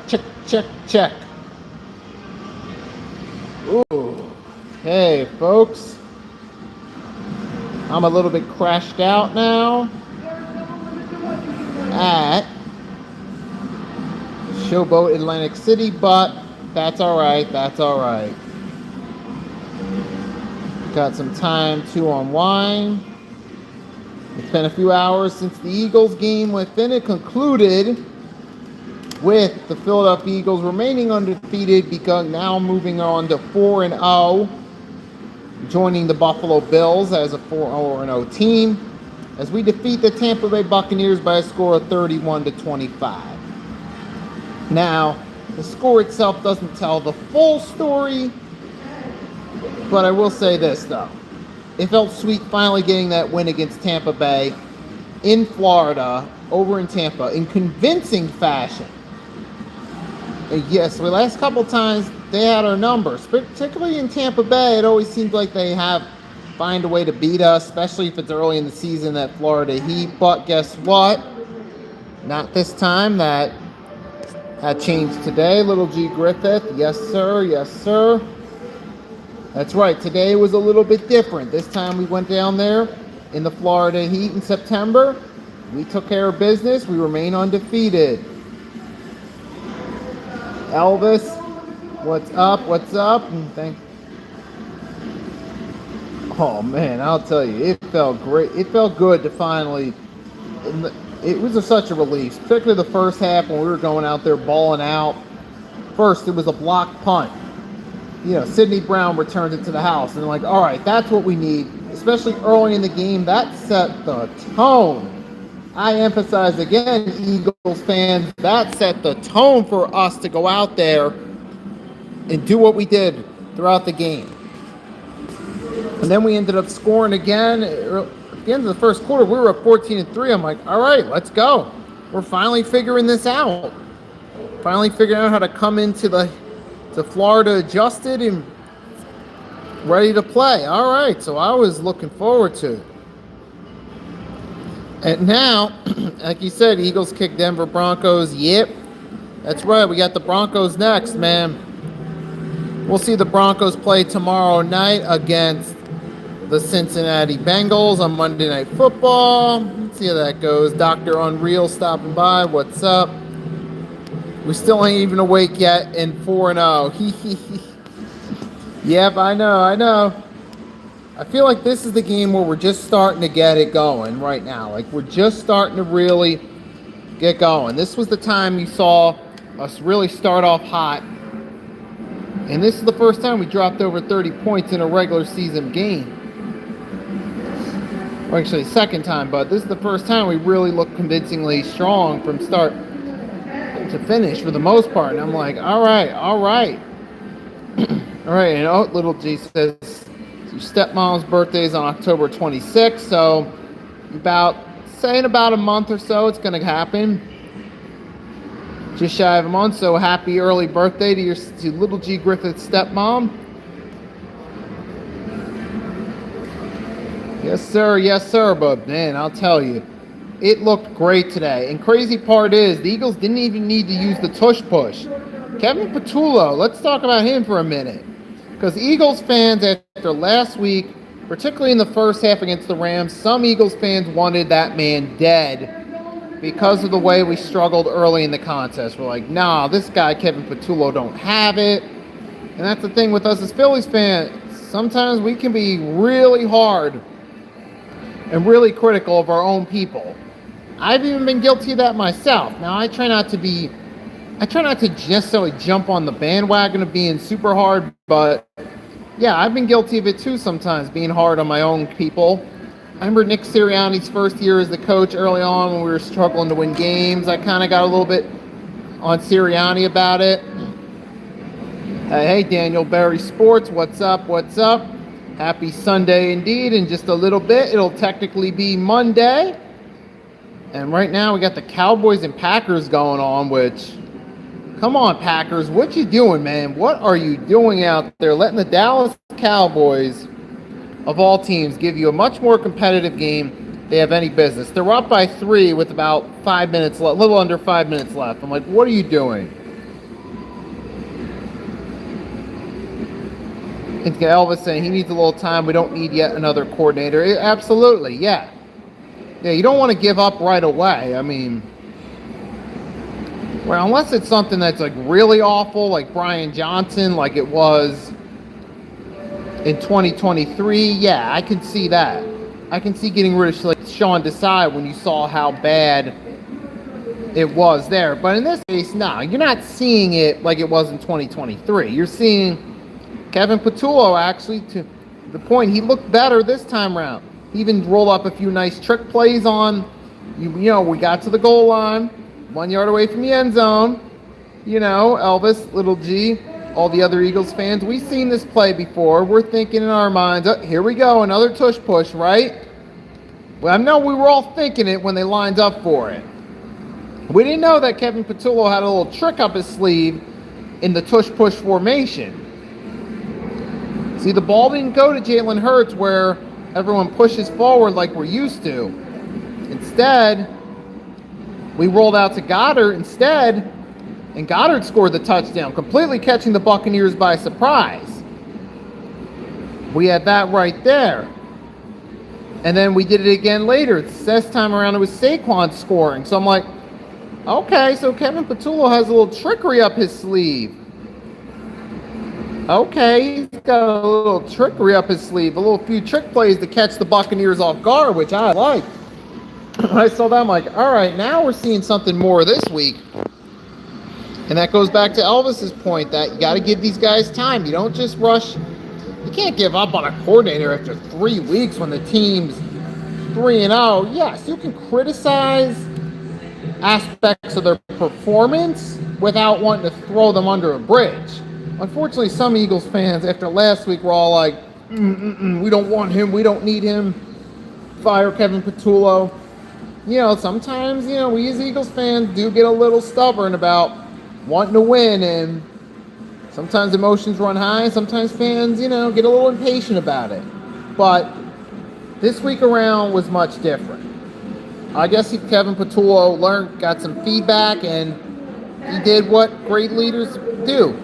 Check, check, check. Ooh. Hey, folks. I'm a little bit crashed out now at Showboat Atlantic City, but that's all right. That's all right. Got some time to unwind. It's been a few hours since the Eagles game within it concluded with the Philadelphia Eagles remaining undefeated because now moving on to 4-0, joining the Buffalo Bills as a 4-0 team as we defeat the Tampa Bay Buccaneers by a score of 31-25. Now, the score itself doesn't tell the full story, but I will say this though. It felt sweet finally getting that win against Tampa Bay in Florida, over in Tampa, in convincing fashion. And yes, the last couple times they had our numbers, particularly in Tampa Bay. It always seems like they find a way to beat us, especially if it's early in the season, that Florida Heat. But guess what? Not this time. That changed today. Little G Griffith. Yes, sir. Yes, sir. That's right. Today was a little bit different. This time we went down there in the Florida Heat in September. We took care of business. We remain undefeated. Elvis, what's up? What's up? Oh man, I'll tell you, it felt great. It felt good to finally. It was such a relief, particularly the first half when we were going out there balling out. First, it was a blocked punt. Sidney Brown returned it to the house, and they're like, all right, that's what we need, especially early in the game. That set the tone. I emphasize again, Eagles fans, that set the tone for us to go out there and do what we did throughout the game. And then we ended up scoring again. At the end of the first quarter, we were at 14-3. I'm like, all right, let's go. We're finally figuring this out. Finally figuring out how to come into to Florida adjusted and ready to play. All right, so I was looking forward to it. And now, like you said, Eagles kick Denver Broncos. Yep, that's right. We got the Broncos next, man. We'll see the Broncos play tomorrow night against the Cincinnati Bengals on Monday Night Football. Let's see how that goes. Dr. Unreal stopping by. What's up? We still ain't even awake yet in 4-0. Yep, I know. I feel like this is the game where we're just starting to get it going right now. Like, we're just starting to really get going. This was the time you saw us really start off hot. And this is the first time we dropped over 30 points in a regular season game. Or actually, second time, but this is the first time we really looked convincingly strong from start to finish for the most part. And I'm like, all right. All right, and little G says, your stepmom's birthday is on October 26th, so about a month or so it's going to happen. Just shy of a month, so happy early birthday to little G Griffith's stepmom. Yes, sir, but man, I'll tell you, it looked great today. And crazy part is, the Eagles didn't even need to use the tush push. Kevin Patullo, let's talk about him for a minute. Because Eagles fans, after last week, particularly in the first half against the Rams, some Eagles fans wanted that man dead because of the way we struggled early in the contest. We're like, nah, this guy, Kevin Patullo, don't have it. And that's the thing with us as Phillies fans. Sometimes we can be really hard and really critical of our own people. I've even been guilty of that myself. Now, I try not to necessarily jump on the bandwagon of being super hard, but yeah, I've been guilty of it too sometimes, being hard on my own people. I remember Nick Sirianni's first year as the coach early on when we were struggling to win games. I kind of got a little bit on Sirianni about it. Hey, Daniel Berry Sports, what's up? Happy Sunday indeed. In just a little bit, it'll technically be Monday. And right now we got the Cowboys and Packers going on, which, come on, Packers, what you doing, man? What are you doing out there? Letting the Dallas Cowboys, of all teams, give you a much more competitive game they have any business. They're up by 3 with about 5 minutes left, a little under 5 minutes left. I'm like, what are you doing? And Elvis saying he needs a little time. We don't need yet another coordinator. Absolutely, yeah. Yeah, you don't want to give up right away. I mean, well, unless it's something that's like really awful, like Brian Johnson, like it was in 2023. Yeah, I can see that. I can see getting rid of like Sean Desai when you saw how bad it was there. But in this case, no, you're not seeing it like it was in 2023. You're seeing Kevin Patullo, actually, to the point, he looked better this time around. He even rolled up a few nice trick plays on, you know, we got to the goal line, 1 yard away from the end zone. You know, Elvis, Little G, all the other Eagles fans, we've seen this play before. We're thinking in our minds, oh, here we go, another tush push, right? Well, I know we were all thinking it when they lined up for it. We didn't know that Kevin Patullo had a little trick up his sleeve in the tush push formation. See, the ball didn't go to Jalen Hurts where everyone pushes forward like we're used to. Instead, we rolled out to Goddard instead, and Goddard scored the touchdown, completely catching the Buccaneers by surprise. We had that right there. And then we did it again later. This time around, it was Saquon scoring. So I'm like, okay, so Kevin Patullo has a little trickery up his sleeve. Okay, he's got a little trickery up his sleeve, a little few trick plays to catch the Buccaneers off guard, which I like. When I saw that, I'm like, all right, now we're seeing something more this week. And that goes back to Elvis's point that you got to give these guys time. You don't just rush. You can't give up on a coordinator after 3 weeks when the team's 3-0. Yes, you can criticize aspects of their performance without wanting to throw them under a bridge. Unfortunately, some Eagles fans, after last week, were all like, we don't want him, we don't need him, fire Kevin Patullo. You know, sometimes, you know, we as Eagles fans do get a little stubborn about wanting to win, and sometimes emotions run high, sometimes fans, you know, get a little impatient about it. But this week around was much different. I guess Kevin Patullo got some feedback, and he did what great leaders do.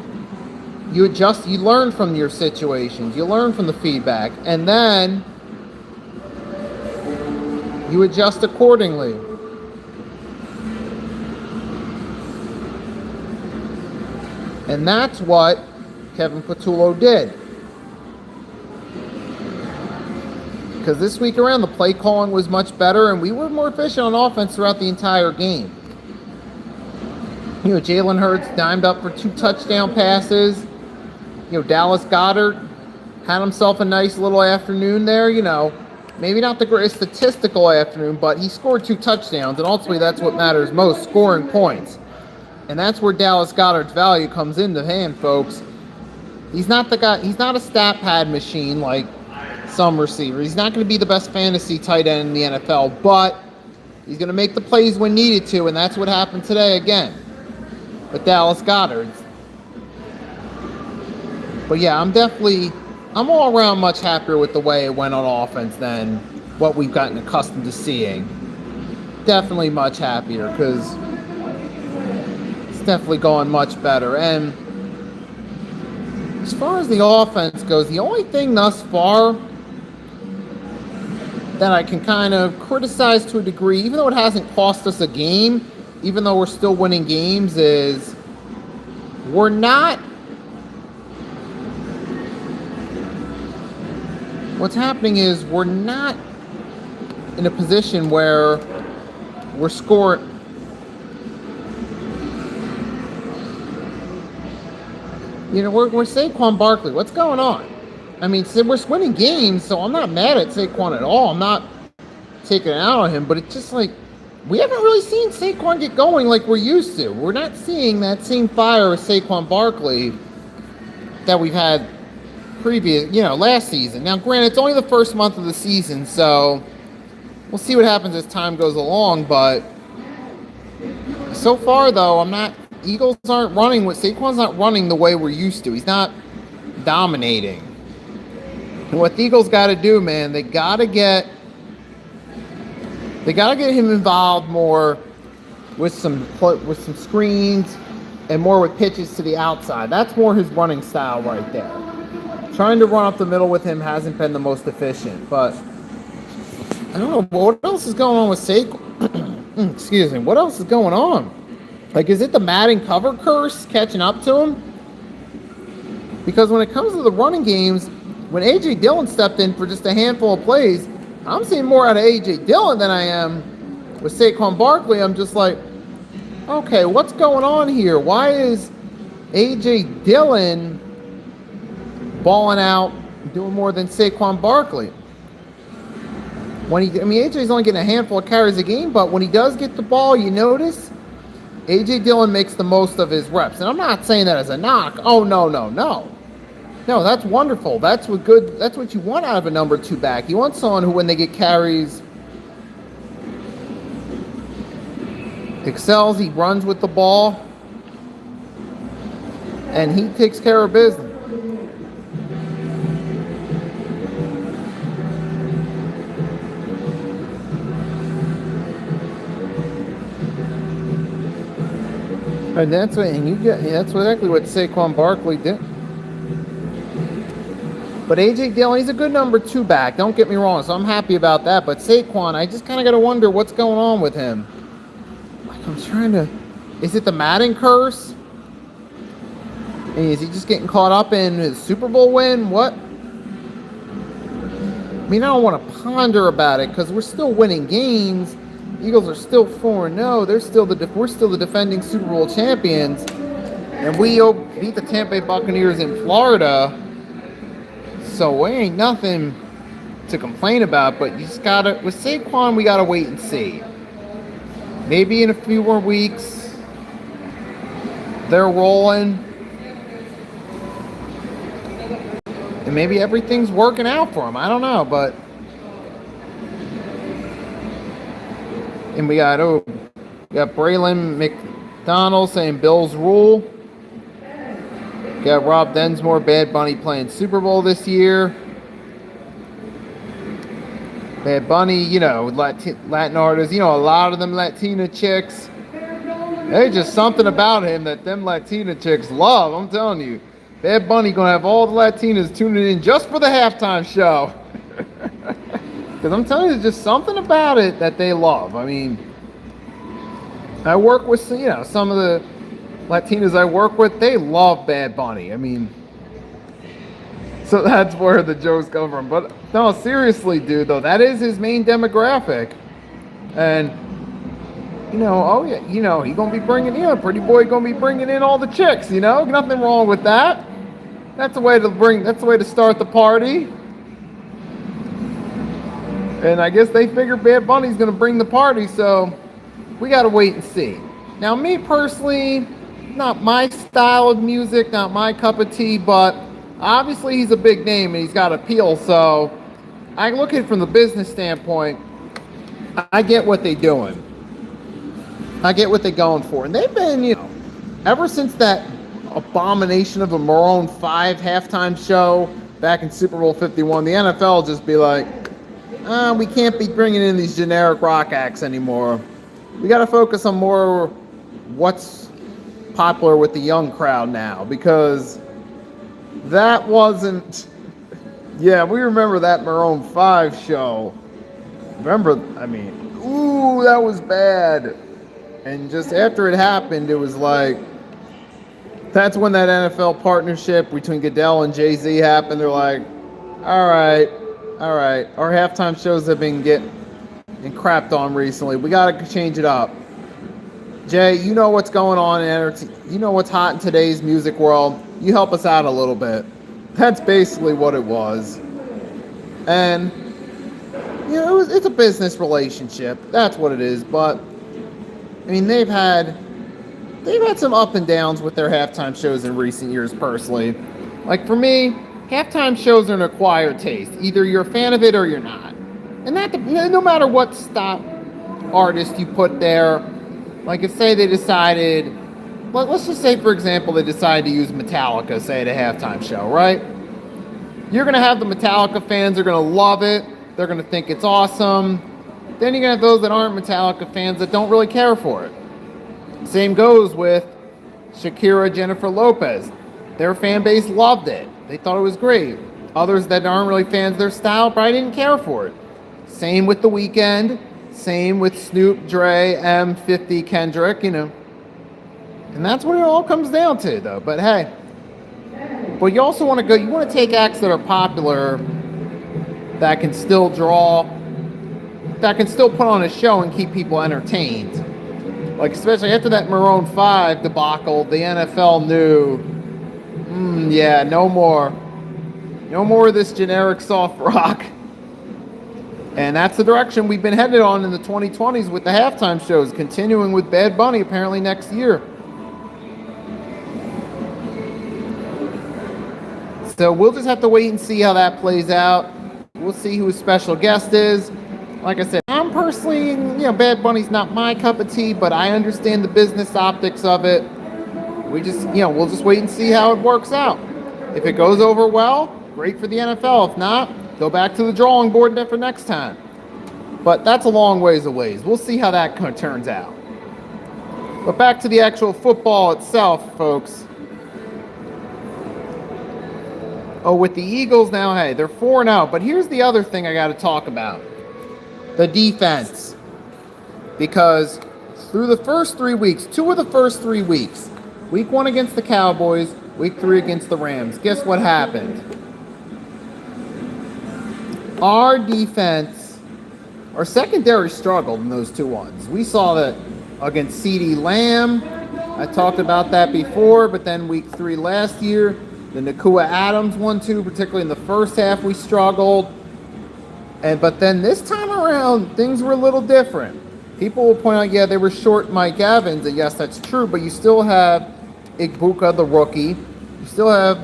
You adjust, you learn from your situations, you learn from the feedback, and then you adjust accordingly. And that's what Kevin Patullo did. Because this week around, the play calling was much better, and we were more efficient on offense throughout the entire game. You know, Jalen Hurts dimed up for 2 touchdown passes. You know, Dallas Goedert had himself a nice little afternoon there. You know, maybe not the greatest statistical afternoon, but he scored 2 touchdowns, and ultimately that's what matters most, scoring points. And that's where Dallas Goedert's value comes into hand, folks. He's not the guy, he's not a stat pad machine like some receivers. He's not going to be the best fantasy tight end in the NFL, but he's going to make the plays when needed to, and that's what happened today again with Dallas Goedert. But yeah, I'm all around much happier with the way it went on offense than what we've gotten accustomed to seeing. Definitely much happier, because it's definitely going much better. And as far as the offense goes, the only thing thus far that I can kind of criticize to a degree, even though it hasn't cost us a game, even though we're still winning games, is we're not. What's happening is we're not in a position where we're scoring. You know, we're Saquon Barkley. What's going on? I mean, we're winning games, so I'm not mad at Saquon at all. I'm not taking it out on him, but it's just like we haven't really seen Saquon get going like we're used to. We're not seeing that same fire with Saquon Barkley that we've had last season. Now, granted, it's only the first month of the season, so we'll see what happens as time goes along, but so far, though, Eagles aren't running Saquon's not running the way we're used to. He's not dominating. And what the Eagles got to do, man, they got to get him involved more with some screens and more with pitches to the outside. That's more his running style right there. Trying to run up the middle with him hasn't been the most efficient, but I don't know what else is going on with Saquon. Excuse me. What else is going on? Like, is it the Madden cover curse catching up to him? Because when it comes to the running games, when A.J. Dillon stepped in for just a handful of plays, I'm seeing more out of A.J. Dillon than I am with Saquon Barkley. I'm just like, okay, what's going on here? Why is A.J. Dillon balling out, doing more than Saquon Barkley? AJ's only getting a handful of carries a game, but when he does get the ball, you notice A.J. Dillon makes the most of his reps. And I'm not saying that as a knock. Oh, no. No, that's wonderful. That's what you want out of a number 2 back. You want someone who, when they get carries, excels, he runs with the ball, and he takes care of business. And that's exactly what Saquon Barkley did. But A.J. Dillon, he's a good number 2 back. Don't get me wrong, so I'm happy about that. But Saquon, I just kind of got to wonder what's going on with him. Like, I'm trying to... Is it the Madden curse? And is he just getting caught up in his Super Bowl win? What? I mean, I don't want to ponder about it because we're still winning games. Eagles are still 4-0. We're still the defending Super Bowl champions. And we beat the Tampa Bay Buccaneers in Florida. So it ain't nothing to complain about, but you just gotta, with Saquon, we gotta wait and see. Maybe in a few more weeks, they're rolling. And maybe everything's working out for him. I don't know, but. And we got Braylon McDonald saying Bills rule. Got Rob Densmore, Bad Bunny playing Super Bowl this year. Bad Bunny, Latin artists, a lot of them Latina chicks. There's just something about him that them Latina chicks love, I'm telling you. Bad Bunny gonna have all the Latinas tuning in just for the halftime show. Because I'm telling you, there's just something about it that they love. I mean, I work with, some of the Latinas I work with, they love Bad Bunny. I mean, so that's where the jokes come from. But no, seriously, dude, though, that is his main demographic. And, he gonna be bringing in, pretty boy gonna be bringing in all the chicks, nothing wrong with that. That's the way to start the party. And I guess they figure Bad Bunny's gonna bring the party, so we gotta wait and see. Now, me personally, not my style of music, not my cup of tea, but obviously he's a big name and he's got appeal, so I look at it from the business standpoint. I get what they're doing. I get what they're going for. And they've been, ever since that abomination of a Maroon 5 halftime show back in Super Bowl 51, the NFL just be like, we can't be bringing in these generic rock acts anymore. We got to focus on more what's popular with the young crowd now, because that wasn't... Yeah, we remember that Maroon 5 show. That was bad. And just after it happened, it was like, that's when that NFL partnership between Goodell and Jay-Z happened. They're like, all right, our halftime shows have been getting crapped on recently. We got to change it up. Jay, you know what's going on you know what's hot in today's music world. You help us out a little bit. That's basically what it was. And it's a business relationship. That's what it is. But I mean, they've had some up and downs with their halftime shows in recent years, personally. Like, for me, halftime shows are an acquired taste. Either you're a fan of it or you're not. And that, no matter what stop artist you put there, like if say they decided, let's just say, for example, they decided to use Metallica, say, at a halftime show, right? You're going to have the Metallica fans, they're going to love it, they're going to think it's awesome. Then you're going to have those that aren't Metallica fans that don't really care for it. Same goes with Shakira, Jennifer Lopez. Their fan base loved it. They thought it was great. Others that aren't really fans of their style probably didn't care for it. Same with The Weeknd. Same with Snoop, Dre, M50, Kendrick, you know. And that's what it all comes down to, though. But hey, but you also want to go, you want to take acts that are popular, that can still draw, that can still put on a show and keep people entertained. Like, especially after that Maroon 5 debacle, the NFL knew, yeah, no more. No more of this generic soft rock. And that's the direction we've been headed on in the 2020s with the halftime shows, continuing with Bad Bunny apparently next year. So we'll just have to wait and see how that plays out. We'll see who his special guest is. Like I said, I'm personally, Bad Bunny's not my cup of tea, but I understand the business optics of it. We just, we'll just wait and see how it works out. If it goes over well, great for the NFL. If not, go back to the drawing board for next time. But that's a long ways away. We'll see how that turns out. But back to the actual football itself, folks. Oh, with the Eagles now, hey, they're 4-0. But here's the other thing I got to talk about. The defense. Because through the first 3 weeks, 2 of the first 3 weeks, week 1 against the Cowboys, week 3 against the Rams, guess what happened? Our defense, our secondary struggled in those 2 ones. We saw that against CeeDee Lamb. I talked about that before, but then week 3 last year, the Nakua Adams 1-2, particularly in the first half, we struggled. But then this time around, things were a little different. People will point out, yeah, they were short Mike Evans, and yes, that's true, but you still have Igbuka, the rookie. You still have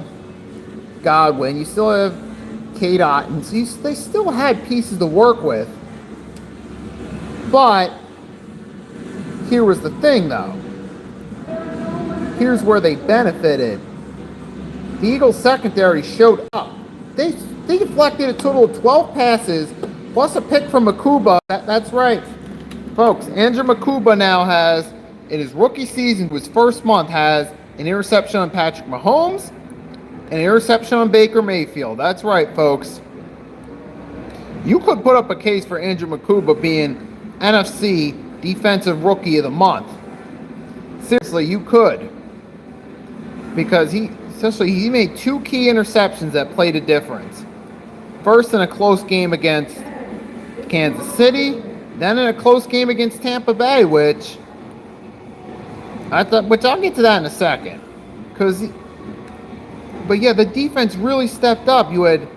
Godwin. You still have Kate Otten. So they still had pieces to work with. But here was the thing, though. Here's where they benefited. The Eagles secondary showed up. They deflected a total of 12 passes, plus a pick from Makuba. That's right. Folks, Andrew Makuba now has, in his rookie season, his first month, has an interception on Patrick Mahomes, an interception on Baker Mayfield. That's right, folks. You could put up a case for Andrew Makuba being NFC Defensive Rookie of the Month. Seriously, you could. Because he made 2 key interceptions that played a difference. First in a close game against Kansas City, then in a close game against Tampa Bay, which I'll get to that in a second. But yeah, the defense really stepped up. You had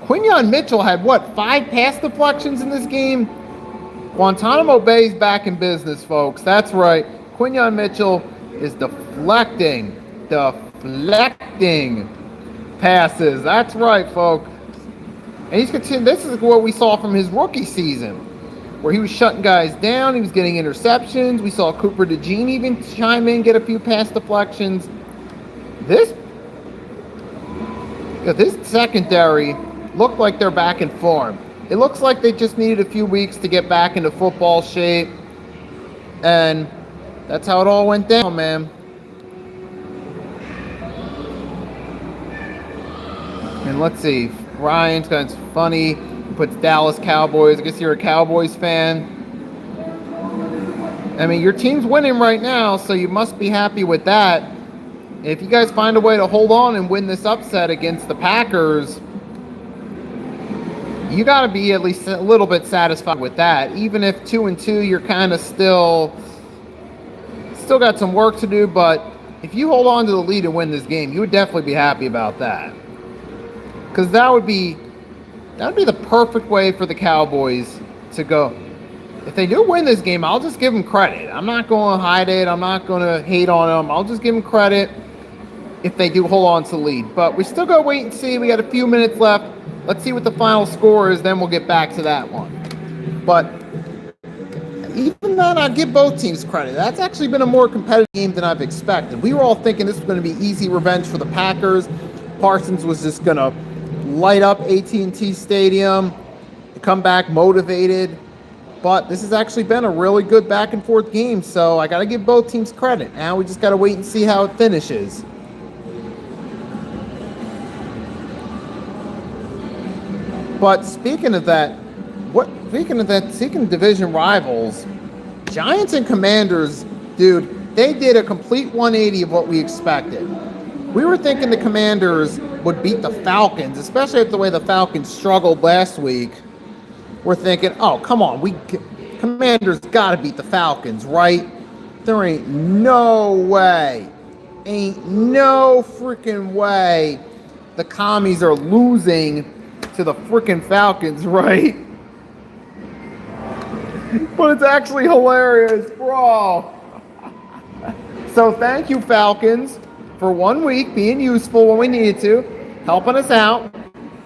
Quinyon Mitchell had 5 pass deflections in this game? Guantanamo Bay's back in business, folks. That's right. Quinyon Mitchell is deflecting passes. That's right, folks. And he's continuing. This is what we saw from his rookie season, where he was shutting guys down. He was getting interceptions. We saw Cooper DeJean even chime in, get a few pass deflections. This secondary looked like they're back in form. It looks like they just needed a few weeks to get back into football shape. And that's how it all went down, man. And let's see. Ryan's kind of funny. He puts Dallas Cowboys. I guess you're a Cowboys fan. I mean, your team's winning right now, so you must be happy with that. If you guys find a way to hold on and win this upset against the Packers, you got to be at least a little bit satisfied with that. Even if 2-2, you're kind of still got some work to do. But if you hold on to the lead and win this game, you would definitely be happy about that. Because that would be the perfect way for the Cowboys to go. If they do win this game, I'll just give them credit. I'm not going to hide it. I'm not going to hate on them. I'll just give them credit if they do hold on to the lead. But we still got to wait and see. We got a few minutes left. Let's see what the final score is. Then we'll get back to that one. But even then, I'll give both teams credit. That's actually been a more competitive game than I've expected. We were all thinking this was going to be easy revenge for the Packers. Parsons was just going to light up AT&T Stadium, come back motivated. But this has actually been a really good back and forth game, so I got to give both teams credit. Now we just got to wait and see how it finishes. But speaking of that, speaking of division rivals, Giants and Commanders, dude, they did a complete 180 of what we expected. We were thinking the Commanders would beat the Falcons, especially after the way the Falcons struggled last week. We're thinking, oh, come on, Commanders got to beat the Falcons, right? There ain't no way. Ain't no freaking way the commies are losing to the freaking Falcons, right? But it's actually hilarious, bro. So thank you, Falcons, for 1 week being useful when we needed to, helping us out,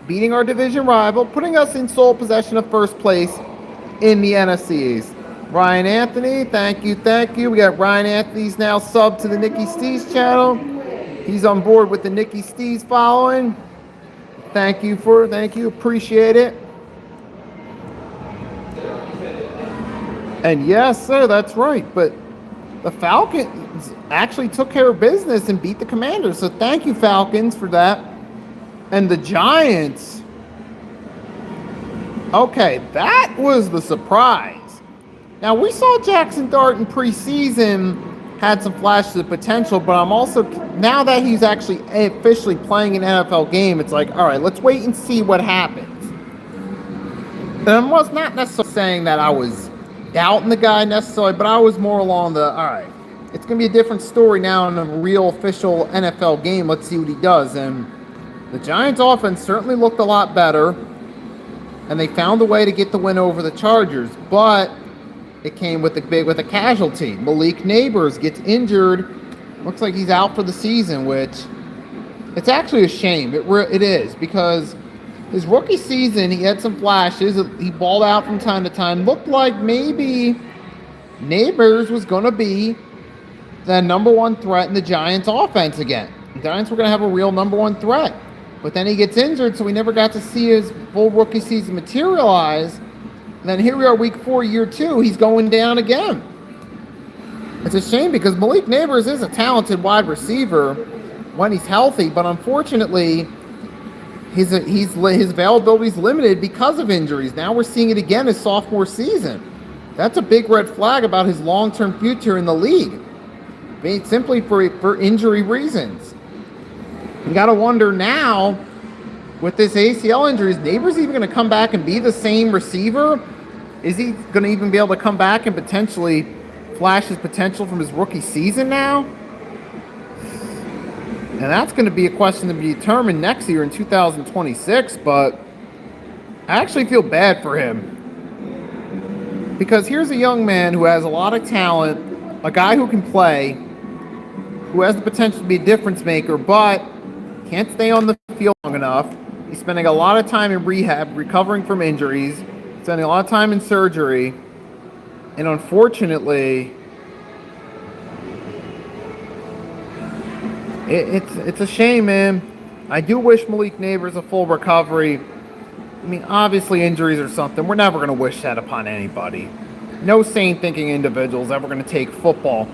beating our division rival, putting us in sole possession of first place in the NFC East. Ryan Anthony, thank you, thank you. We got Ryan Anthony's now subbed to the Nicky Stees channel. He's on board with the Nicky Stees following. Thank you, appreciate it. And yes, sir, that's right. But the Falcons actually took care of business and beat the Commanders. So thank you, Falcons, for that. And the Giants, okay, that was the surprise. Now, we saw Jackson Dart in preseason had some flashes of potential, but I'm also, now that he's actually officially playing an NFL game, it's like, all right, let's wait and see what happens. And I was not necessarily saying that I was doubting the guy necessarily, but I was more along the, all right, it's going to be a different story now in a real official NFL game. Let's see what he does. And the Giants offense certainly looked a lot better, and they found a way to get the win over the Chargers, but it came with a casualty. Malik Neighbors gets injured. Looks like he's out for the season, which it's actually a shame. It is, because his rookie season, he had some flashes. He balled out from time to time. Looked like maybe Neighbors was going to be the number one threat in the Giants offense again. The Giants were going to have a real number one threat. But then he gets injured, so we never got to see his full rookie season materialize. And then here we are, week 4, year 2, he's going down again. It's a shame because Malik Neighbors is a talented wide receiver when he's healthy, but unfortunately, his availability is limited because of injuries. Now we're seeing it again his sophomore season. That's a big red flag about his long-term future in the league, simply for injury reasons. You got to wonder now, with this ACL injury, is Neighbors even going to come back and be the same receiver? Is he going to even be able to come back and potentially flash his potential from his rookie season now? And that's going to be a question to be determined next year in 2026, but I actually feel bad for him. Because here's a young man who has a lot of talent, a guy who can play, who has the potential to be a difference maker, but can't stay on the field long enough. He's spending a lot of time in rehab, recovering from injuries, spending a lot of time in surgery, and unfortunately, it's a shame, man. I do wish Malik Neighbors a full recovery. I mean, obviously injuries are something. We're never going to wish that upon anybody. No sane thinking individual is ever going to take football.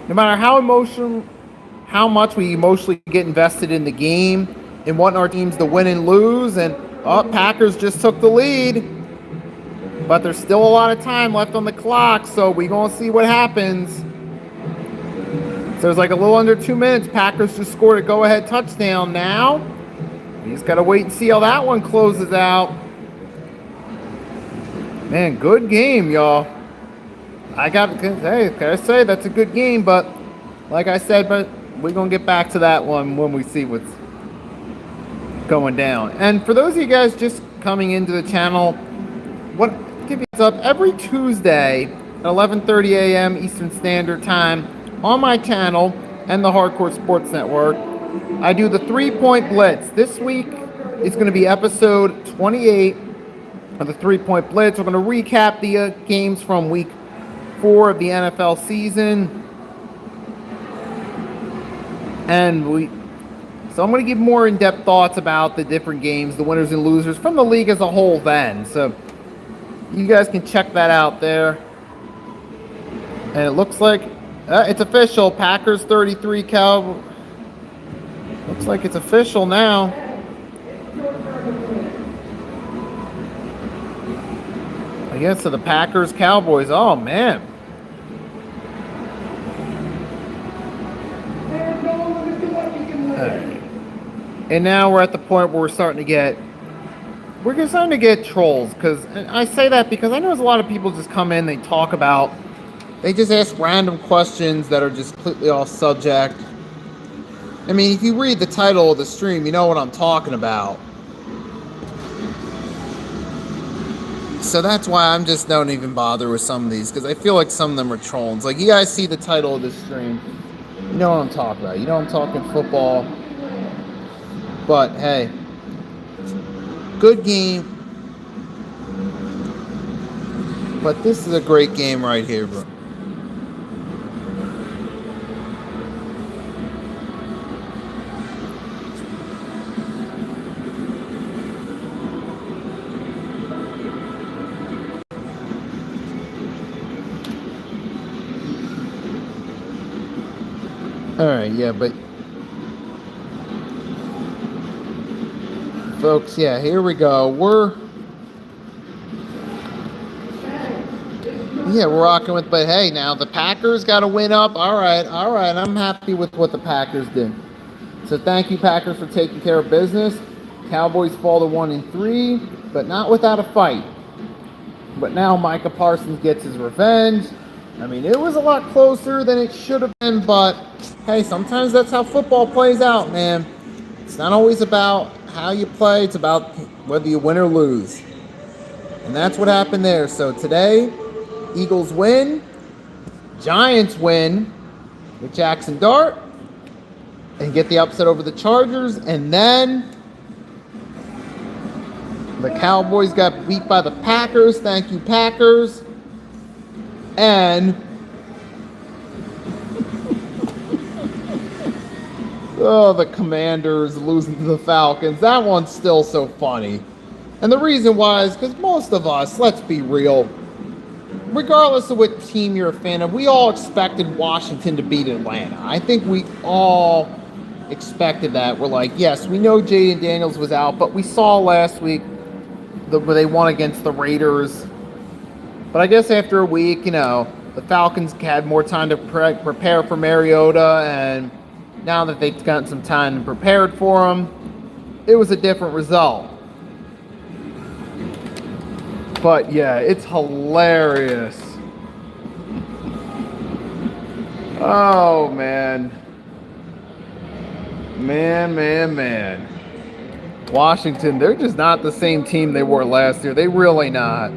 No matter how much we emotionally get invested in the game and want our teams to win and lose, and Packers just took the lead, but there's still a lot of time left on the clock, so we're going to see what happens. So there's like a little under 2 minutes. Packers just scored a go-ahead touchdown now. You just got to wait and see how that one closes out. Man, good game, y'all. Gotta say, that's a good game, but like I said, but we're going to get back to that one when we see what's going down. And for those of you guys just coming into the channel, give you a heads up, every Tuesday at 11:30 a.m. Eastern Standard Time on my channel and the Hardcore Sports Network, I do the 3-Point Blitz. This week is going to be episode 28 of the 3-Point Blitz. We're going to recap the games from week 4 of the NFL season. So I'm going to give more in-depth thoughts about the different games, the winners and losers from the league as a whole then. So you guys can check that out there. And it looks like it's official. Packers 33, Cowboys. Looks like it's official now. guess to the Packers Cowboys. Oh man. And now we're at the point where we're starting to get trolls, because I say that because I know there's a lot of people just come in, they talk about, they just ask random questions that are just completely off subject. I mean, if you read the title of the stream, you know what I'm talking about. So that's why I'm just don't even bother with some of these, because I feel like some of them are trolls. Like, you guys see the title of this stream, you know what I'm talking about. You know I'm talking football. But hey, good game. But this is a great game right here, bro. Alright, yeah, but folks, yeah, here we go. We're rocking with, but hey, now the Packers got to win up. All right. I'm happy with what the Packers did. So thank you, Packers, for taking care of business. Cowboys fall to 1-3, but not without a fight. But now Micah Parsons gets his revenge. I mean, it was a lot closer than it should have been, but hey, sometimes that's how football plays out, man. It's not always about how you play, it's about whether you win or lose. And that's what happened there. So today, Eagles win, Giants win with Jackson Dart and get the upset over the Chargers, and then the Cowboys got beat by the Packers. Thank you, Packers. And the Commanders losing to the Falcons. That one's still so funny. And the reason why is because most of us, let's be real, regardless of what team you're a fan of, we all expected Washington to beat Atlanta. I think we all expected that. We're like, yes, we know Jaden Daniels was out, but we saw last week where they won against the Raiders. But I guess after a week, the Falcons had more time to prepare for Mariota, and now that they've gotten some time and prepared for him, it was a different result. But yeah, it's hilarious. Oh, man. Man. Washington, they're just not the same team they were last year. They really not.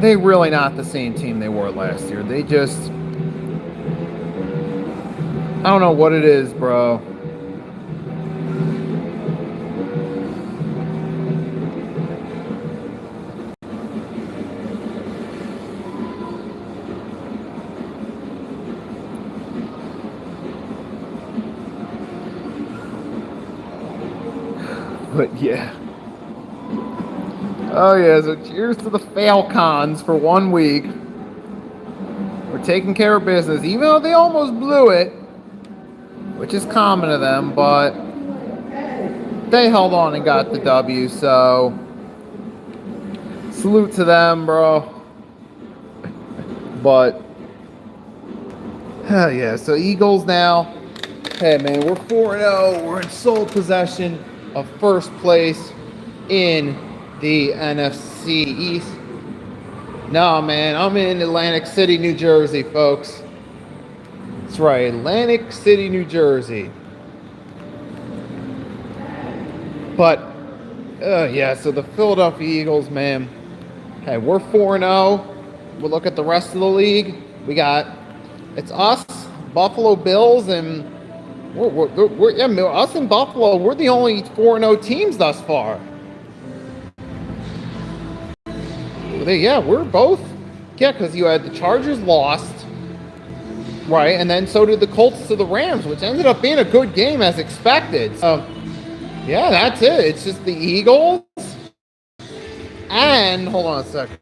They're really not the same team they were last year. They just, I don't know what it is, bro. But yeah. Oh yeah, so cheers to the Falcons for 1 week. We're taking care of business, even though they almost blew it, which is common to them, but they held on and got the W, so salute to them, bro. But hell yeah, so Eagles now. Hey man, we're 4-0. We're in sole possession of first place in the NFC East. No, man, I'm in Atlantic City, New Jersey, folks. That's right, Atlantic City, New Jersey. But, yeah, so the Philadelphia Eagles, man. Hey, we're 4-0. We'll look at the rest of the league. It's us, Buffalo Bills, and us and Buffalo, we're the only 4-0 teams thus far. We're both. Yeah, because you had the Chargers lost, right? And then so did the Colts to the Rams, which ended up being a good game as expected. So, yeah, that's it. It's just the Eagles. And, hold on a second.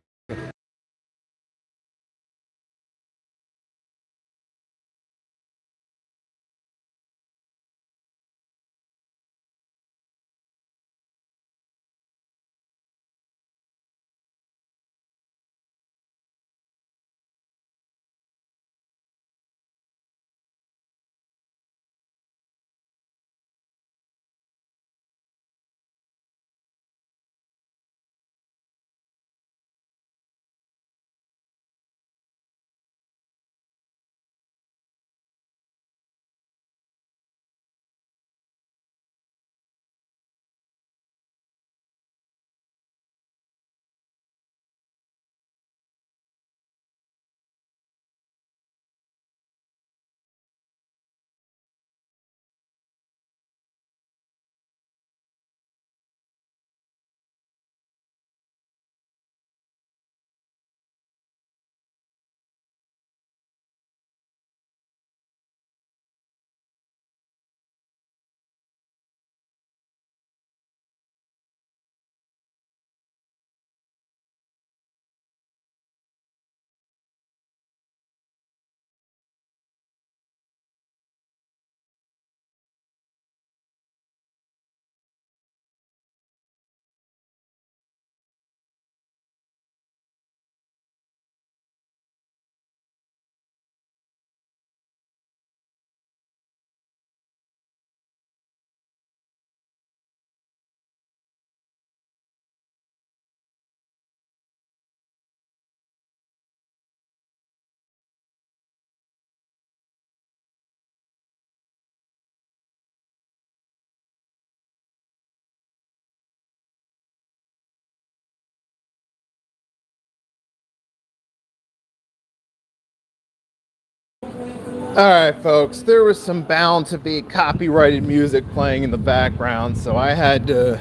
Alright, folks, there was some bound to be copyrighted music playing in the background, so I had to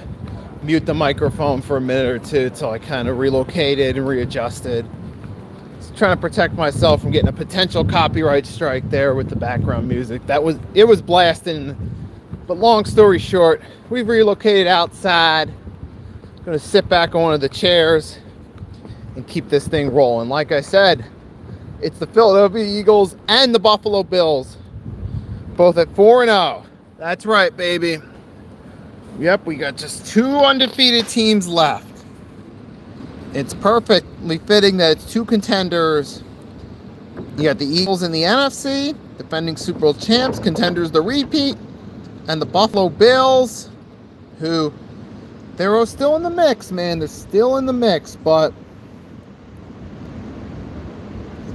mute the microphone for a minute or two till I kind of relocated and readjusted. Just trying to protect myself from getting a potential copyright strike there with the background music. It was blasting, but long story short, we've relocated outside. Gonna sit back on one of the chairs and keep this thing rolling. Like I said, it's the Philadelphia Eagles and the Buffalo Bills, both at 4-0. That's right, baby. Yep, we got just 2 undefeated teams left. It's perfectly fitting that it's 2 contenders. You got the Eagles in the NFC, defending Super Bowl champs, contenders the repeat, and the Buffalo Bills, who they're still in the mix, man. They're still in the mix, but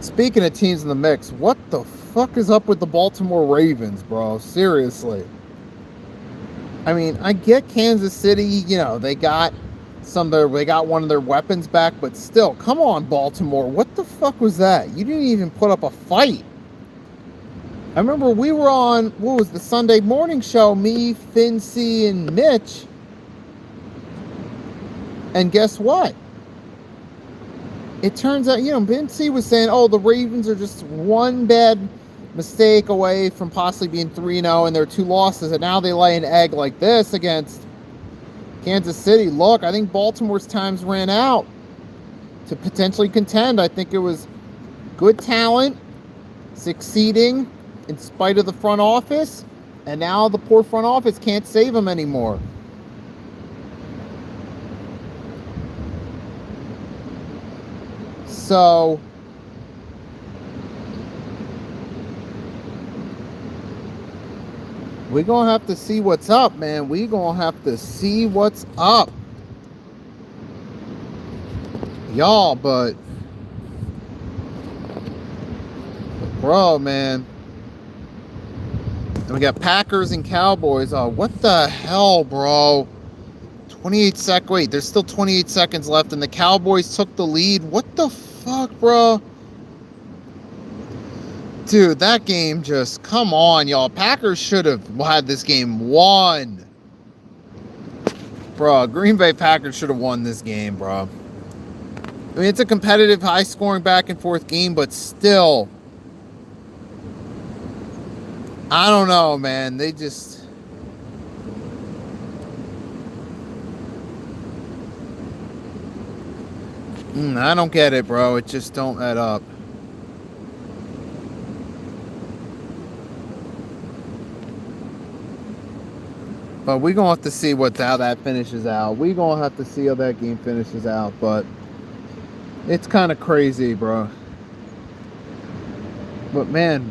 speaking of teams in the mix, what the fuck is up with the Baltimore Ravens, bro? Seriously. I mean, I get Kansas City, you know, they got one of their weapons back, but still, come on, Baltimore. What the fuck was that? You didn't even put up a fight. I remember we were on, what was the Sunday morning show, me, Fincy, and Mitch. And guess what? It turns out, you know, Vinci was saying, oh, the Ravens are just one bad mistake away from possibly being 3-0 and their 2 losses, and now they lay an egg like this against Kansas City. Look, I think Baltimore's times ran out to potentially contend. I think it was good talent succeeding in spite of the front office, and now the poor front office can't save them anymore. So we're going to have to see what's up, man. We're going to have to see what's up. Y'all, but bro, man. And we got Packers and Cowboys. Oh, what the hell, bro? wait, there's still 28 seconds left, and the Cowboys took the lead. What the fuck, bro? Dude, that game just, come on, y'all. Packers should have had this game won. Bro, Green Bay Packers should have won this game, bro. I mean, it's a competitive, high-scoring, back-and-forth game, but still, I don't know, man. They just... I don't get it, bro. It just don't add up. But we're going to have to see how that finishes out. We're going to have to see how that game finishes out. But it's kind of crazy, bro. But, man,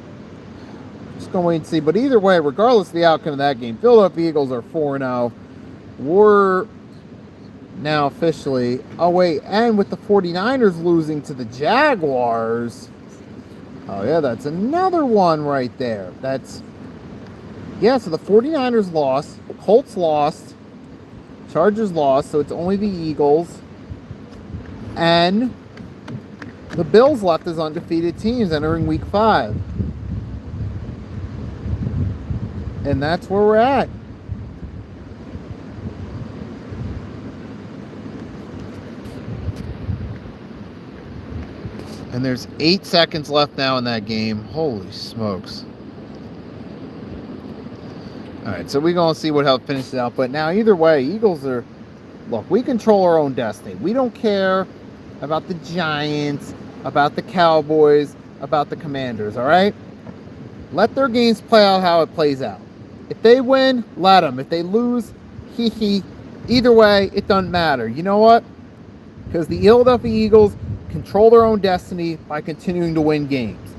just going to wait and see. But either way, regardless of the outcome of that game, Philadelphia Eagles are 4-0. We're now officially, oh wait, and with the 49ers losing to the Jaguars, oh yeah, that's another one right there. That's, yeah, so the 49ers lost, Colts lost, Chargers lost, so it's only the Eagles, and the Bills left as undefeated teams entering week 5. And that's where we're at. And there's 8 seconds left now in that game. Holy smokes. Alright, so we're going to see how it finishes out. But now, either way, Eagles are... Look, we control our own destiny. We don't care about the Giants, about the Cowboys, about the Commanders, alright? Let their games play out how it plays out. If they win, let them. If they lose, hee. Either way, it doesn't matter. You know what? Because the Philadelphia Eagles control their own destiny by continuing to win games.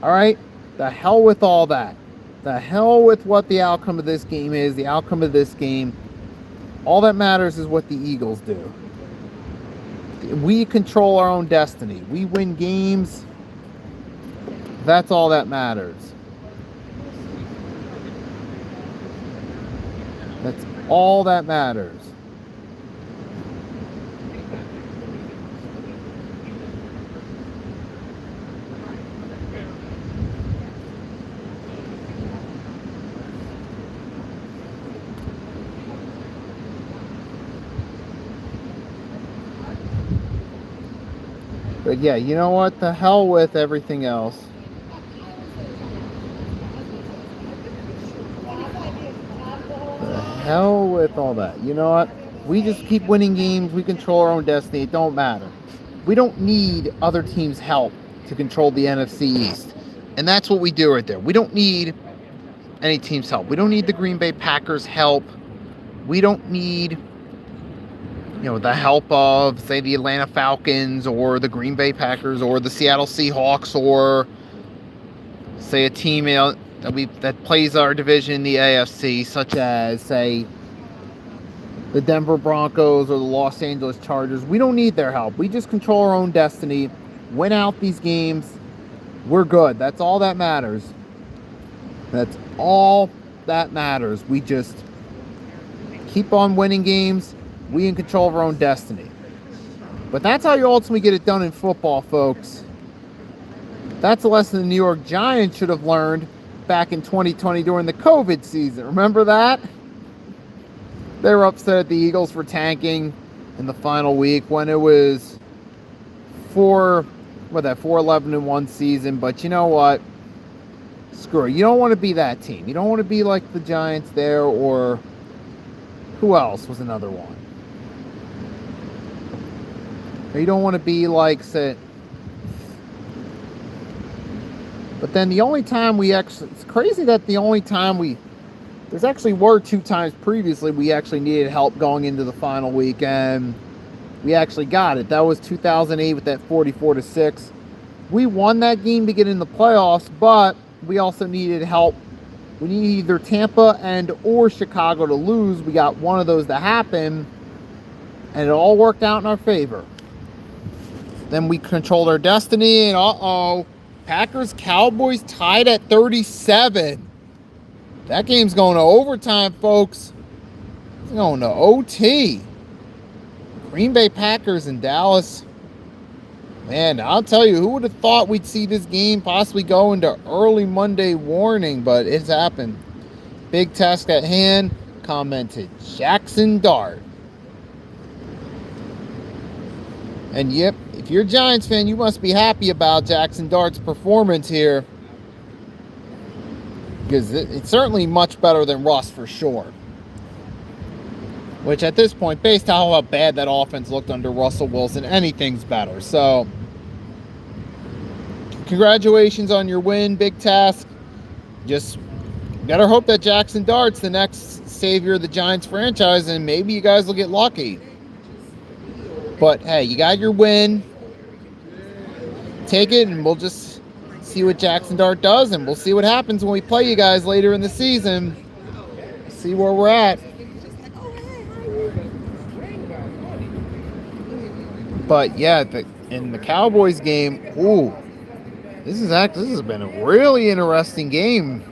All right? The hell with all that. The hell with what the outcome of this game is. The outcome of this game. All that matters is what the Eagles do. We control our own destiny. We win games. That's all that matters. That's all that matters. But yeah, you know what? The hell with everything else. The hell with all that. You know what? We just keep winning games. We control our own destiny. It don't matter. We don't need other teams' help to control the NFC East. And that's what we do right there. We don't need any team's help. We don't need the Green Bay Packers' help. We don't need, the help of, say, the Atlanta Falcons or the Green Bay Packers or the Seattle Seahawks or, say, a team that plays our division in the AFC, such as, say, the Denver Broncos or the Los Angeles Chargers. We don't need their help. We just control our own destiny, win out these games. We're good. That's all that matters. That's all that matters. We just keep on winning games. We in control of our own destiny. But that's how you ultimately get it done in football, folks. That's a lesson the New York Giants should have learned back in 2020 during the COVID season. Remember that? They were upset at the Eagles for tanking in the final week when it was 4-11-1 season. But you know what? Screw it. You don't want to be that team. You don't want to be like the Giants there, or who else was another one? You don't want to be like, say, but then the only time it's crazy that the only time there's actually were 2 times previously we actually needed help going into the final week, and we actually got it. That was 2008 with that 44-6. We won that game to get in the playoffs, but we also needed help. We needed either Tampa or Chicago to lose. We got one of those to happen, and it all worked out in our favor. Then we controlled our destiny, and Packers-Cowboys tied at 37. That game's going to overtime, folks. It's going to OT. Green Bay Packers in Dallas. Man, I'll tell you, who would have thought we'd see this game possibly go into early Monday warning, but it's happened. Big task at hand, commented Jackson Dart. And yep, if you're a Giants fan, you must be happy about Jackson Dart's performance here, because it's certainly much better than Russ for sure. Which at this point, based on how bad that offense looked under Russell Wilson, anything's better. So, congratulations on your win, big task. Just better hope that Jackson Dart's the next savior of the Giants franchise, and maybe you guys will get lucky. But hey, you got your win. Take it, and we'll just see what Jackson Dart does, and we'll see what happens when we play you guys later in the season. See where we're at. But yeah, in the Cowboys game, this has been a really interesting game.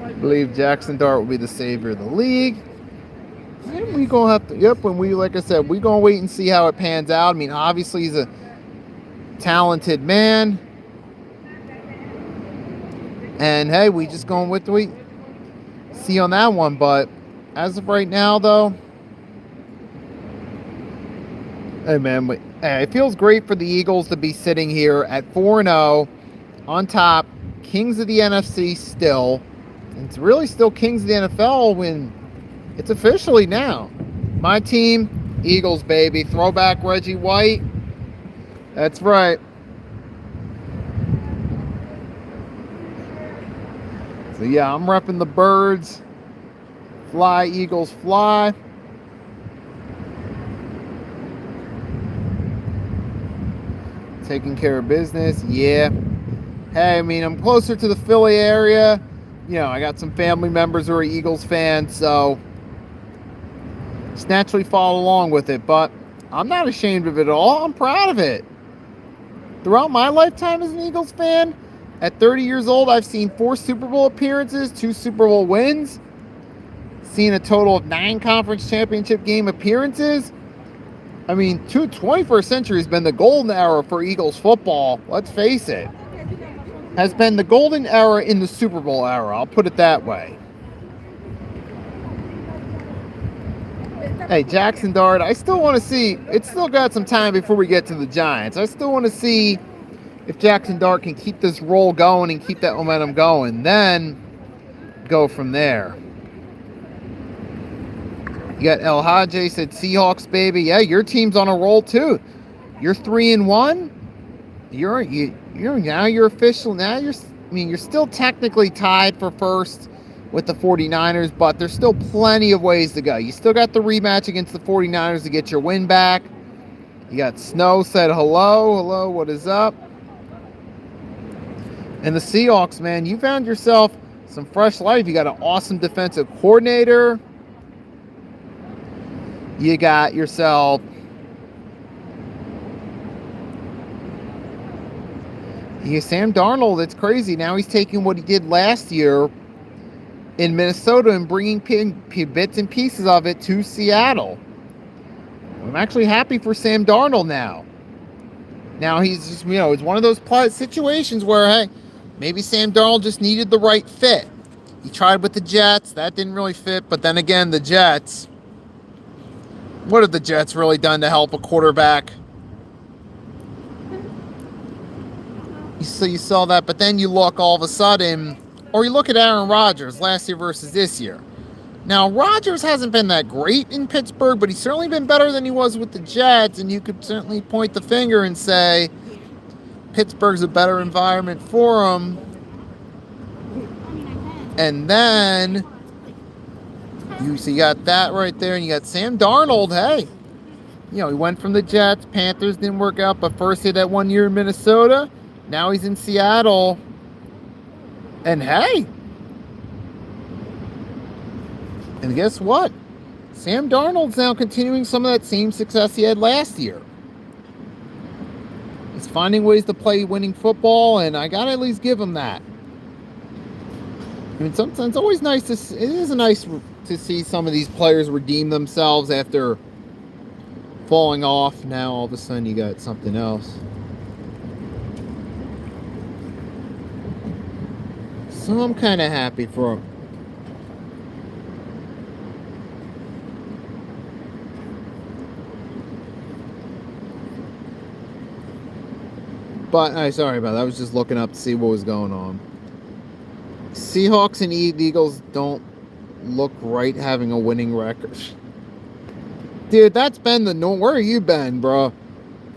I believe Jackson Dart will be the savior of the league. And we gonna have to, like I said, we gonna wait and see how it pans out. I mean, obviously he's a talented man, and hey, we just going with we see on that one. But as of right now, though, hey man, it feels great for the Eagles to be sitting here at 4-0 on top, kings of the NFC still. And it's really still kings of the NFL when it's officially now. My team, Eagles, baby. Throwback Reggie White. That's right. So yeah, I'm repping the birds. Fly, Eagles, fly. Taking care of business, yeah. Hey, I mean, I'm closer to the Philly area. I got some family members who are Eagles fans, so just naturally follow along with it. But I'm not ashamed of it at all. I'm proud of it. Throughout my lifetime as an Eagles fan, at 30 years old, I've seen 4 Super Bowl appearances, 2 Super Bowl wins, seen a total of 9 conference championship game appearances. I mean, 21st century has been the golden era for Eagles football. Let's face it. Has been the golden era in the Super Bowl era. I'll put it that way. Hey, Jackson Dart, I still want to see. It's still got some time before we get to the Giants. I still want to see if Jackson Dart can keep this roll going and keep that momentum going. Then go from there. You got El Hajj said Seahawks, baby. Yeah, your team's on a roll too. You're 3-1. You're now you're official. Now you're still technically tied for first with the 49ers, but there's still plenty of ways to go. You still got the rematch against the 49ers to get your win back. You got Snow said hello, what is up? And the Seahawks, man, you found yourself some fresh life. You got an awesome defensive coordinator. You got yourself Sam Darnold. It's crazy. Now he's taking what he did last year in Minnesota and bringing bits and pieces of it to Seattle. I'm actually happy for Sam Darnold now. Now he's just, it's one of those situations where, hey, maybe Sam Darnold just needed the right fit. He tried with the Jets. That didn't really fit. But then again, the Jets, what have the Jets really done to help a quarterback? So you saw that, but then you look all of a sudden, or you look at Aaron Rodgers last year versus this year. Now, Rodgers hasn't been that great in Pittsburgh, but he's certainly been better than he was with the Jets, and you could certainly point the finger and say Pittsburgh's a better environment for him. And then you got that right there, and you got Sam Darnold. Hey, he went from the Jets. Panthers didn't work out, but first he had that 1 year in Minnesota. Now he's in Seattle. And hey, and guess what? Sam Darnold's now continuing some of that same success he had last year. He's finding ways to play winning football, and I gotta at least give him that. I mean, sometimes it's always nice to. It is nice to see some of these players redeem themselves after falling off. Now all of a sudden you got something else. So I'm kind of happy for him. But, sorry about that. I was just looking up to see what was going on. Seahawks and Eagles don't look right having a winning record. Dude, that's been the norm. Where have you been, bro?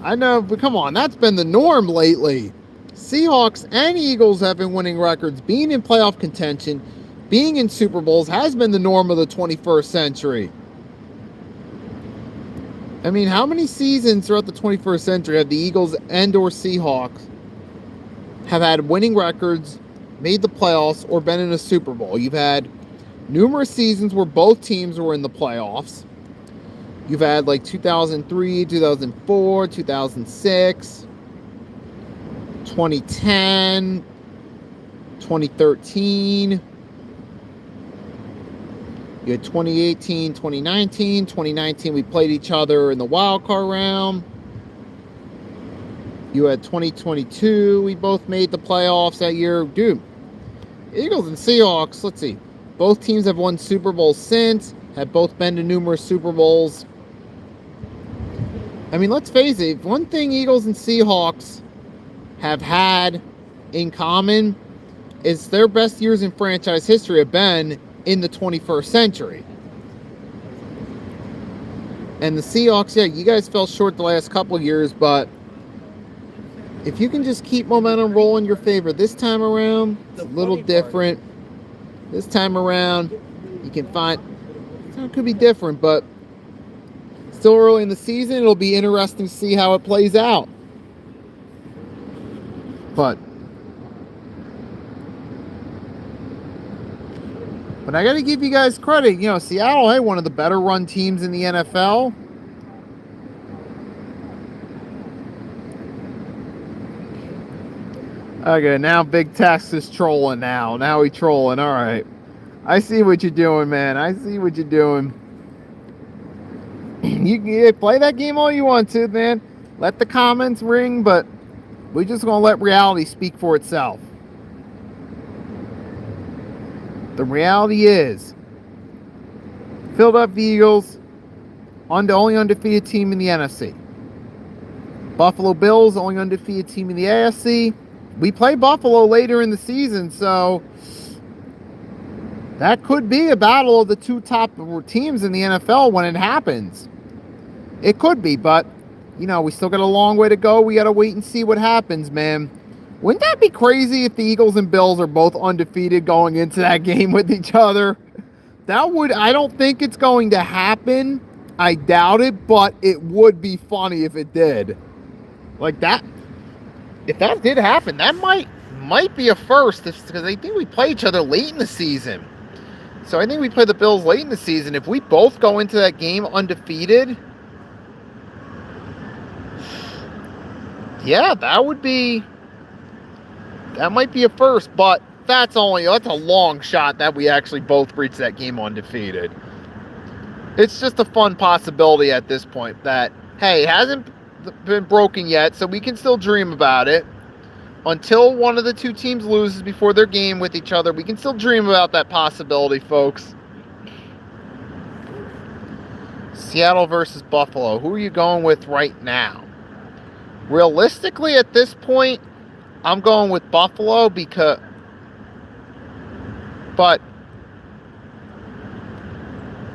I know, but come on. That's been the norm lately. Seahawks and Eagles have been winning records. Being in playoff contention, being in Super Bowls has been the norm of the 21st century. I mean, how many seasons throughout the 21st century have the Eagles and or Seahawks have had winning records, made the playoffs, or been in a Super Bowl? You've had numerous seasons where both teams were in the playoffs. You've had like 2003, 2004, 2006, 2010, 2013. You had 2018, 2019. 2019, we played each other in the wild card round. You had 2022. We both made the playoffs that year. Dude, Eagles and Seahawks, let's see. Both teams have won Super Bowls since, have both been to numerous Super Bowls. I mean, let's face it. One thing Eagles and Seahawks have had in common is their best years in franchise history have been in the 21st century. And the Seahawks, yeah, you guys fell short the last couple of years, but if you can just keep momentum rolling in your favor this time around, it's a little different. This time around, you can find, it could be different, but still early in the season, it'll be interesting to see how it plays out. But I got to give you guys credit. Seattle, hey, one of the better run teams in the NFL. Okay, now Big Tex is trolling now. Now he's trolling. All right. I see what you're doing, man. I see what you're doing. You can play that game all you want to, man. Let the comments ring, but we're just going to let reality speak for itself. The reality is, Philadelphia Eagles only undefeated team in the NFC. Buffalo Bills, only undefeated team in the AFC. We play Buffalo later in the season, so that could be a battle of the two top teams in the NFL when it happens. It could be, but, you know, we still got a long way to go. We got to wait and see what happens, man. Wouldn't that be crazy if the Eagles and Bills are both undefeated going into that game with each other? I don't think it's going to happen. I doubt it, but it would be funny if it did. Like that, if that did happen, that might be a first, because I think we play each other late in the season. So I think we play the Bills late in the season. If we both go into that game undefeated, yeah, that might be a first, but that's a long shot that we actually both reach that game undefeated. It's just a fun possibility at this point that, hey, it hasn't been broken yet, so we can still dream about it. Until one of the two teams loses before their game with each other, we can still dream about that possibility, folks. Seattle versus Buffalo. Who are you going with right now? Realistically, at this point, I'm going with Buffalo but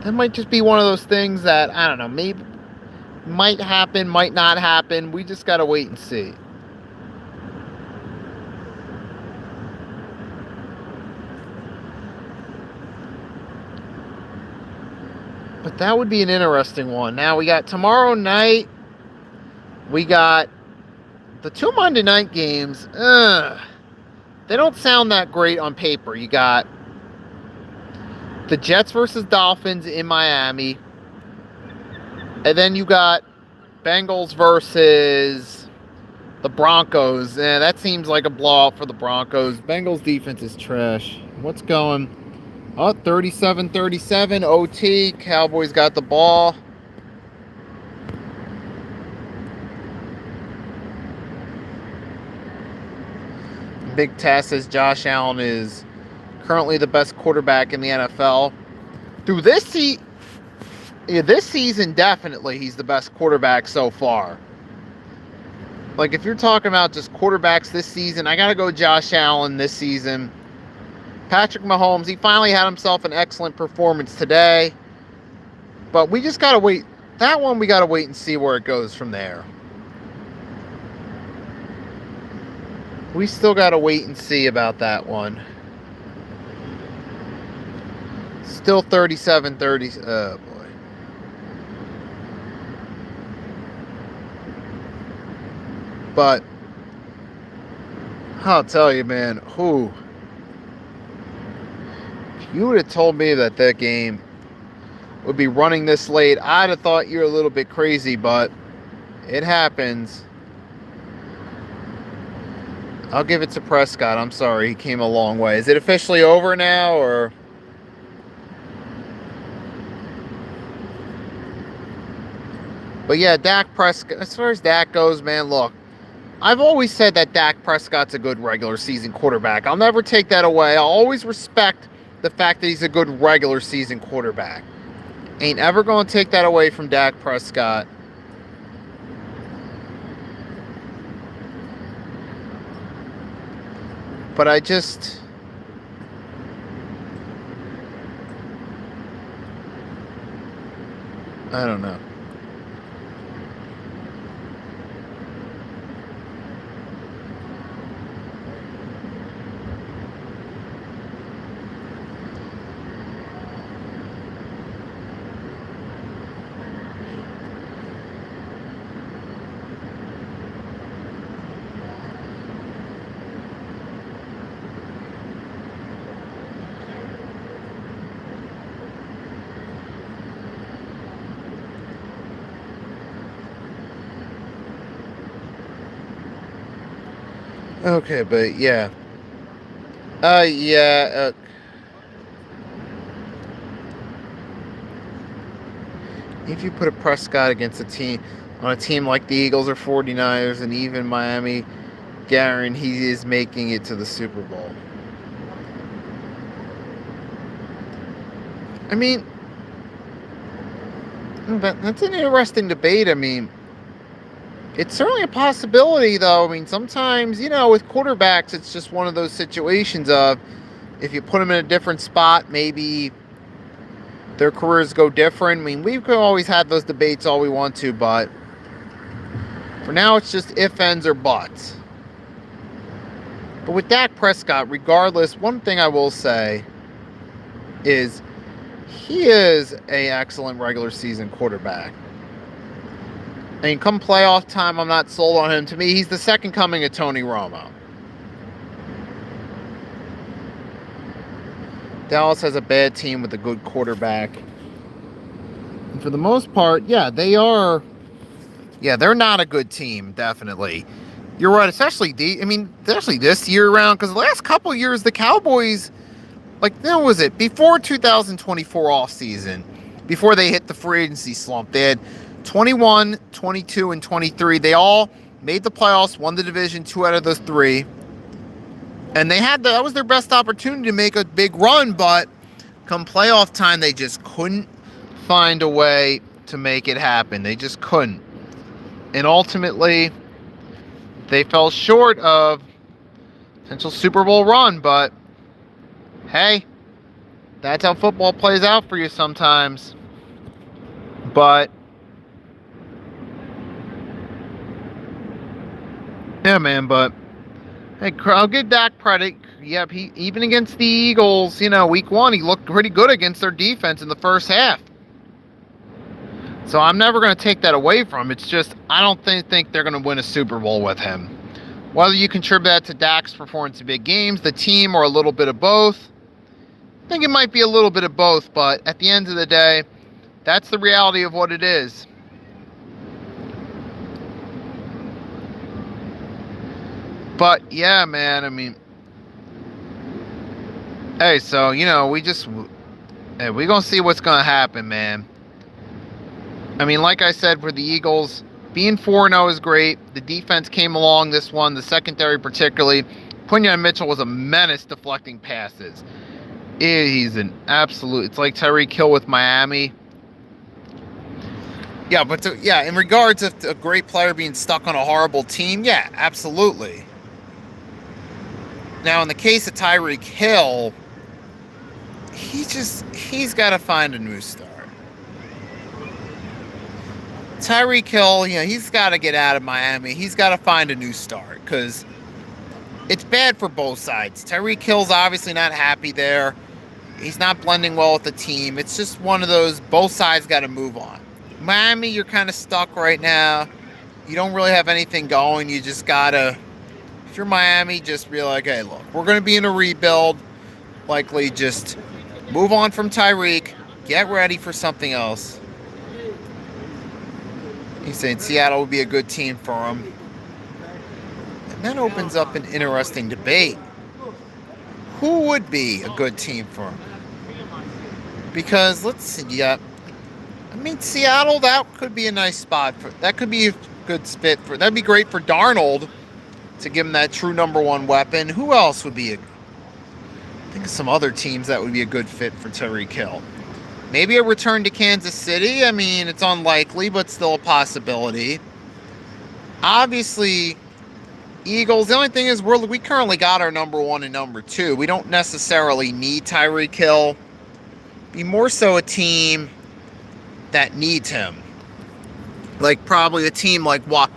that might just be one of those things that, I don't know, maybe might happen, might not happen. We just got to wait and see. But that would be an interesting one. Now we got tomorrow night. We got the two Monday night games. They don't sound that great on paper. You got the Jets versus Dolphins in Miami. And then you got Bengals versus the Broncos. That seems like a blowout for the Broncos. Bengals defense is trash. What's going? 37-37 OT. Cowboys got the ball. Big Test says Josh Allen is currently the best quarterback in the NFL. Through this season, definitely he's the best quarterback so far. Like, if you're talking about just quarterbacks this season, I got to go Josh Allen this season. Patrick Mahomes, he finally had himself an excellent performance today. But we just got to wait. That one, we got to wait and see where it goes from there. We still got to wait and see about that one. Still 37-30. Oh, boy. But I'll tell you, man, if you would have told me that game would be running this late, I'd have thought you were a little bit crazy, but it happens. I'll give it to Prescott. I'm sorry, he came a long way. Is it officially over now, or? But yeah, Dak Prescott, as far as Dak goes, man, look, I've always said that Dak Prescott's a good regular season quarterback. I'll never take that away. I'll always respect the fact that he's a good regular season quarterback. Ain't ever going to take that away from Dak Prescott. But I don't know. Okay, but yeah. If you put a Prescott against a team like the Eagles or 49ers and even Miami, guarantee he is making it to the Super Bowl. I mean, But that's an interesting debate. I mean, it's certainly a possibility, though. I mean, sometimes, with quarterbacks, it's just one of those situations of if you put them in a different spot, maybe their careers go different. I mean, we've always had those debates all we want to, but for now, it's just if, ends, or buts. But with Dak Prescott, regardless, one thing I will say is he is an excellent regular season quarterback. I mean, come playoff time, I'm not sold on him. To me, he's the second coming of Tony Romo. Dallas has a bad team with a good quarterback. And for the most part, yeah, they are. Yeah, they're not a good team, definitely. You're right, especially this year around, because the last couple of years, the Cowboys, when was it? Before 2024 offseason, before they hit the free agency slump, they had 21, 22, and 23. They all made the playoffs, won the division, 2 out of those 3. And that was their best opportunity to make a big run, but come playoff time, they just couldn't find a way to make it happen. They just couldn't. And ultimately, they fell short of potential Super Bowl run, but hey, that's how football plays out for you sometimes. But yeah, man, but hey, I'll give Dak credit. Yep, even against the Eagles, week 1, he looked pretty good against their defense in the first half. So I'm never going to take that away from him. It's just I don't think they're going to win a Super Bowl with him. Whether you contribute that to Dak's performance in big games, the team, or a little bit of both, I think it might be a little bit of both. But at the end of the day, that's the reality of what it is. But yeah, man, I mean, hey, so we're going to see what's going to happen, man. I mean, like I said, for the Eagles, being 4-0 is great. The defense came along this one, the secondary particularly. Quinyon Mitchell was a menace deflecting passes. He's an absolute, it's like Tyreek Hill with Miami. Yeah, but in regards of a great player being stuck on a horrible team, yeah, absolutely. Now, in the case of Tyreek Hill, he's got to find a new start. Tyreek Hill, he's got to get out of Miami. He's got to find a new start because it's bad for both sides. Tyreek Hill's obviously not happy there. He's not blending well with the team. It's just one of those, both sides got to move on. Miami, you're kind of stuck right now. You don't really have anything going. You just got to, if you're Miami, just be like, hey, look, we're going to be in a rebuild. Likely just move on from Tyreek. Get ready for something else. He's saying Seattle would be a good team for him. And that opens up an interesting debate. Who would be a good team for him? Because, let's see, Seattle, that could be a nice spot. That could be a good fit for, that'd be great for Darnold to give him that true number 1 weapon. Who else would be I think of some other teams that would be a good fit for Tyreek Hill. Maybe a return to Kansas City. I mean, it's unlikely, but still a possibility. Obviously, Eagles, the only thing is we currently got our number 1 and number 2. We don't necessarily need Tyreek Hill. Be more so a team that needs him. Like probably a team like what?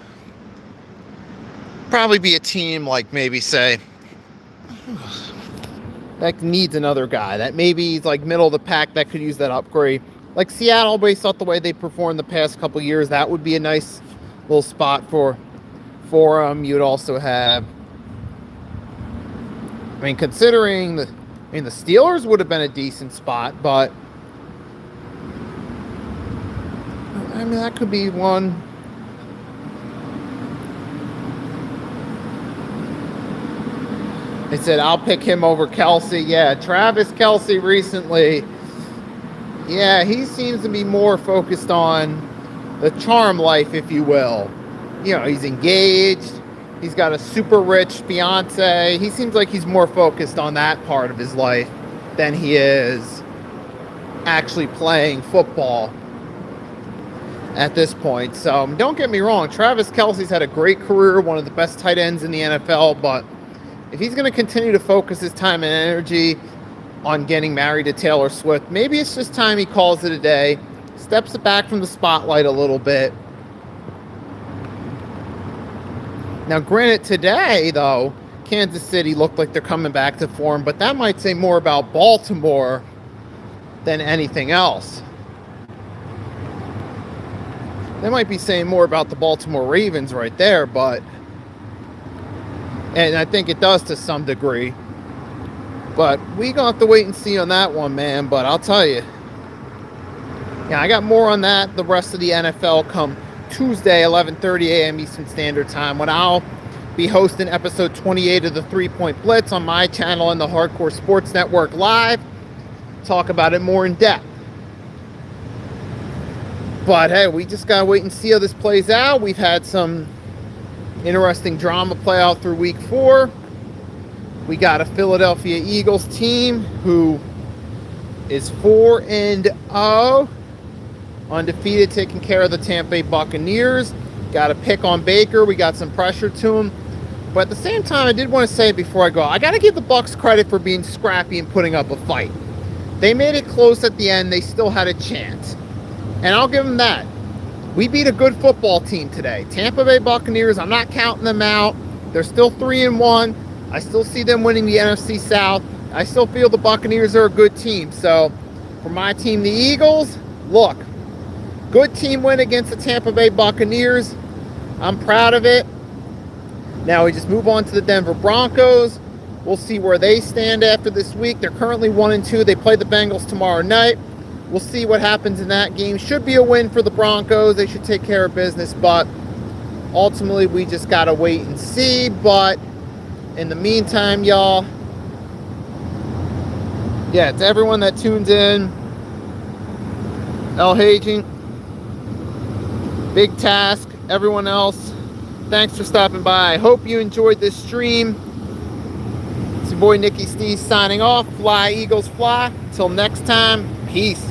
Probably be a team like maybe say that needs another guy. That maybe he's like middle of the pack that could use that upgrade. Like Seattle, based off the way they performed the past couple years, that would be a nice little spot for them. You'd also have, I mean, considering the Steelers would have been a decent spot, but I mean, that could be one. They said, I'll pick him over Kelce. Yeah, Travis Kelce recently. Yeah, he seems to be more focused on the charm life, if you will. He's engaged. He's got a super rich fiance. He seems like he's more focused on that part of his life than he is actually playing football. at this point. So don't get me wrong, Travis Kelce's had a great career, one of the best tight ends in the NFL, but if he's going to continue to focus his time and energy on getting married to Taylor Swift, maybe it's just time he calls it a day, steps back from the spotlight a little bit. Now, granted, today, though, Kansas City looked like they're coming back to form, but that might say more about Baltimore than anything else. That might be saying more about the Baltimore Ravens right there, and I think it does to some degree. But we gonna have to wait and see on that one, man. But I'll tell you, yeah, I got more on that, the rest of the NFL, come Tuesday, 11:30 a.m. Eastern Standard Time, when I'll be hosting episode 28 of the 3-Point Blitz on my channel and the Hardcore Sports Network Live. Talk about it more in depth. But hey, we just gotta wait and see how this plays out. We've had some interesting drama play out through week 4. We got a Philadelphia Eagles team who is 4-0, undefeated, taking care of the Tampa Bay Buccaneers. Got a pick on Baker. We got some pressure to him. But at the same time, I did want to say before I go, I got to give the Bucs credit for being scrappy and putting up a fight. They made it close at the end. They still had a chance. And I'll give them that. We beat a good football team today. Tampa Bay Buccaneers, I'm not counting them out. They're still 3-1. I still see them winning the NFC South. I still feel the Buccaneers are a good team. So, for my team, the Eagles, look, good team win against the Tampa Bay Buccaneers. I'm proud of it. Now we just move on to the Denver Broncos. We'll see where they stand after this week. They're currently 1-2. They play the Bengals tomorrow night. We'll see what happens in that game. Should be a win for the Broncos. They should take care of business, but ultimately we just got to wait and see. But in the meantime, y'all, yeah, to everyone that tunes in, El Haging, Big Task, everyone else, thanks for stopping by. I hope you enjoyed this stream. It's your boy Nicky Steve signing off. Fly, Eagles, fly. Till next time, peace.